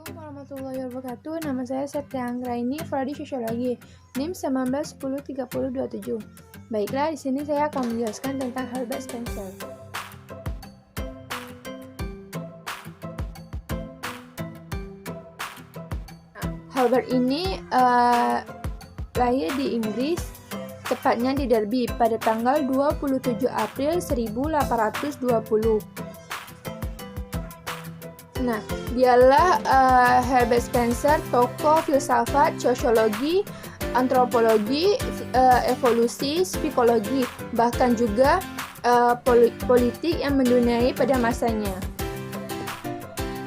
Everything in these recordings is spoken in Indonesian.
Assalamualaikum warahmatullahi wabarakatuh. Nama saya Setia Anggraini, Prodi Sosiologi, NIM 19103027. Baiklah, di sini saya akan menjelaskan tentang Herbert Spencer. Herbert ini lahir di Inggris, tepatnya di Derby pada tanggal 27 April 1820. Nah, dialah Herbert Spencer, tokoh filsafat, sosiologi, antropologi, evolusi, psikologi, bahkan juga politik yang menduniai pada masanya.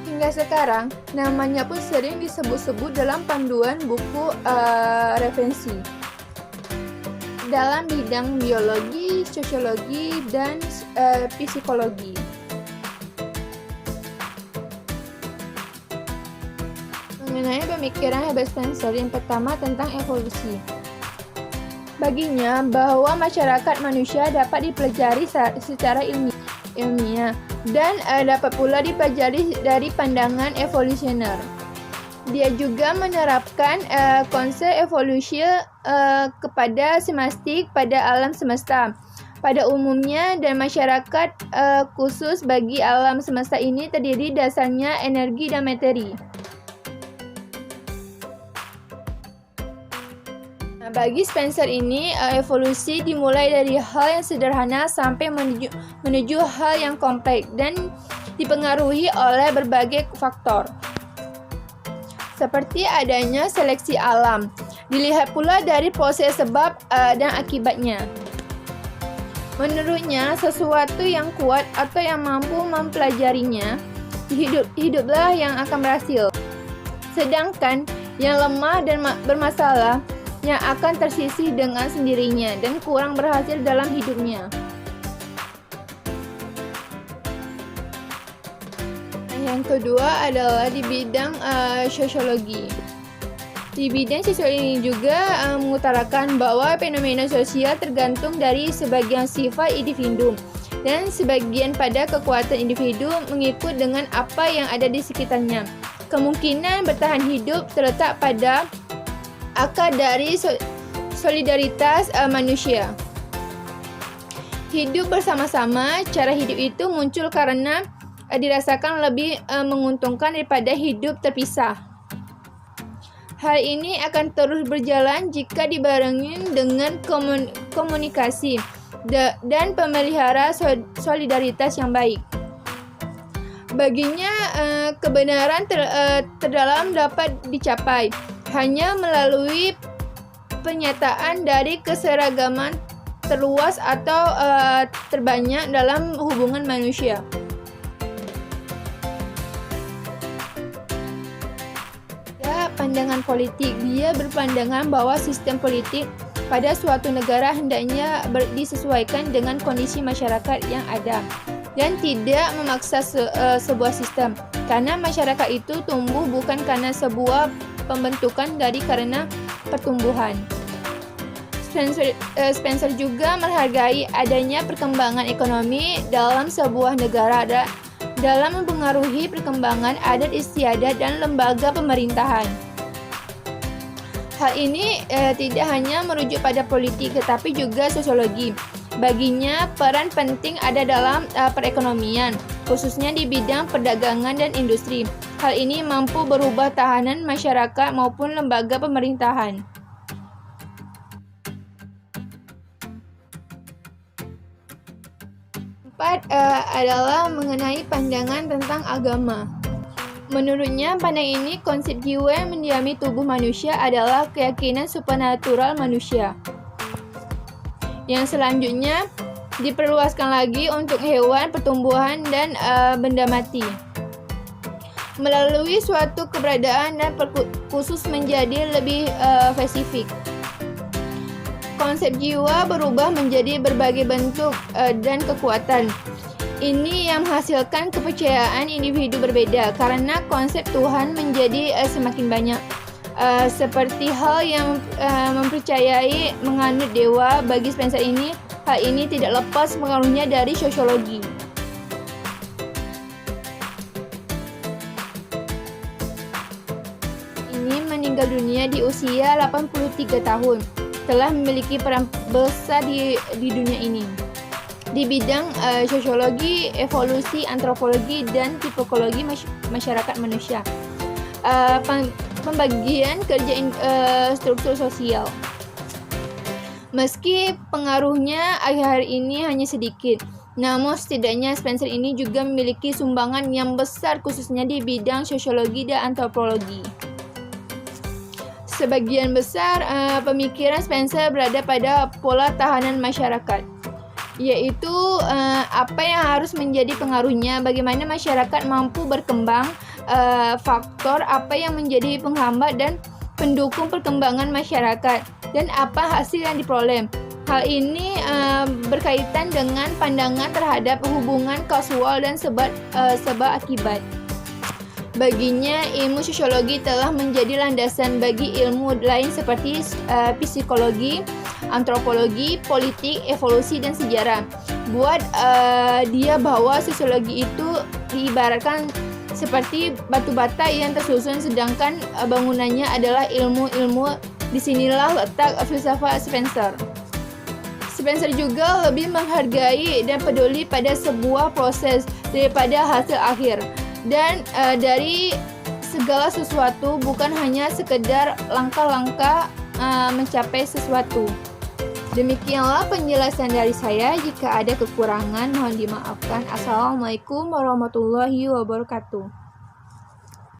Hingga sekarang, namanya pun sering disebut-sebut dalam panduan buku referensi dalam bidang biologi, sosiologi, dan psikologi. Mengenai pemikiran Herbert Spencer, yang pertama tentang evolusi. Baginya, bahwa masyarakat manusia dapat dipelajari secara ilmiah dan dapat pula dipelajari dari pandangan evolusioner. Dia juga menerapkan konsep evolusi kepada semestik pada alam semesta. Pada umumnya dan masyarakat khusus bagi alam semesta ini terdiri dasarnya energi dan materi. Bagi Spencer ini, evolusi dimulai dari hal yang sederhana sampai menuju hal yang kompleks dan dipengaruhi oleh berbagai faktor. Seperti adanya seleksi alam, dilihat pula dari proses sebab dan akibatnya. Menurutnya, sesuatu yang kuat atau yang mampu mempelajarinya, hiduplah yang akan berhasil. Sedangkan yang lemah dan bermasalah yang akan tersisih dengan sendirinya dan kurang berhasil dalam hidupnya. Yang kedua adalah di bidang sosiologi. Di bidang sosiologi ini juga mengutarakan bahwa fenomena sosial tergantung dari sebagian sifat individu dan sebagian pada kekuatan individu mengikut dengan apa yang ada di sekitarnya. Kemungkinan bertahan hidup terletak pada akar dari solidaritas manusia. Hidup bersama-sama, cara hidup itu muncul karena dirasakan lebih menguntungkan daripada hidup terpisah. Hal ini akan terus berjalan jika dibarengi dengan komunikasi dan pemelihara solidaritas yang baik. Baginya, kebenaran terdalam dapat dicapai hanya melalui penyataan dari keseragaman terluas atau terbanyak dalam hubungan manusia. Pandangan politik, dia berpandangan bahwa sistem politik pada suatu negara hendaknya disesuaikan dengan kondisi masyarakat yang ada dan tidak memaksa sebuah sistem, karena masyarakat itu tumbuh bukan karena sebuah pembentukan karena pertumbuhan. Spencer juga menghargai adanya perkembangan ekonomi dalam sebuah negara dalam mempengaruhi perkembangan adat istiadat dan lembaga pemerintahan. Hal ini tidak hanya merujuk pada politik tetapi juga sosiologi. Baginya, peran penting ada dalam perekonomian, khususnya di bidang perdagangan dan industri. Hal ini mampu berubah tahanan masyarakat maupun lembaga pemerintahan. Empat adalah mengenai pandangan tentang agama. Menurutnya, pandangan ini konsep jiwa yang mendiami tubuh manusia adalah keyakinan supernatural manusia. Yang selanjutnya diperluaskan lagi untuk hewan, pertumbuhan, dan benda mati. Melalui suatu keberadaan dan khusus menjadi lebih spesifik. Konsep jiwa berubah menjadi berbagai bentuk dan kekuatan. Ini yang menghasilkan kepercayaan individu berbeda karena konsep Tuhan menjadi semakin banyak. Seperti hal yang mempercayai menganut dewa, bagi Spencer ini, hal ini tidak lepas pengaruhnya dari sosiologi. meninggal dunia di usia 83 tahun. Telah memiliki peran besar di dunia ini di bidang sosiologi, evolusi, antropologi, dan tipologi masyarakat manusia. Pembagian kerja struktur sosial. Meski pengaruhnya akhir-akhir ini hanya sedikit, namun setidaknya Spencer ini juga memiliki sumbangan yang besar khususnya di bidang sosiologi dan antropologi. Sebagian besar pemikiran Spencer berada pada pola tahanan masyarakat, yaitu apa yang harus menjadi pengaruhnya, bagaimana masyarakat mampu berkembang, faktor apa yang menjadi penghambat dan pendukung perkembangan masyarakat, dan apa hasil yang diperoleh. Hal ini berkaitan dengan pandangan terhadap hubungan kausal dan sebab akibat. Baginya, ilmu sosiologi telah menjadi landasan bagi ilmu lain seperti psikologi, antropologi, politik, evolusi, dan sejarah. Buat dia bahwa sosiologi itu diibaratkan seperti batu bata yang tersusun, sedangkan bangunannya adalah ilmu-ilmu. Disinilah letak filsafat Spencer. Spencer juga lebih menghargai dan peduli pada sebuah proses daripada hasil akhir, dan dari segala sesuatu, bukan hanya sekedar langkah-langkah mencapai sesuatu. Demikianlah penjelasan dari saya. Jika ada kekurangan, mohon dimaafkan. Assalamualaikum warahmatullahi wabarakatuh.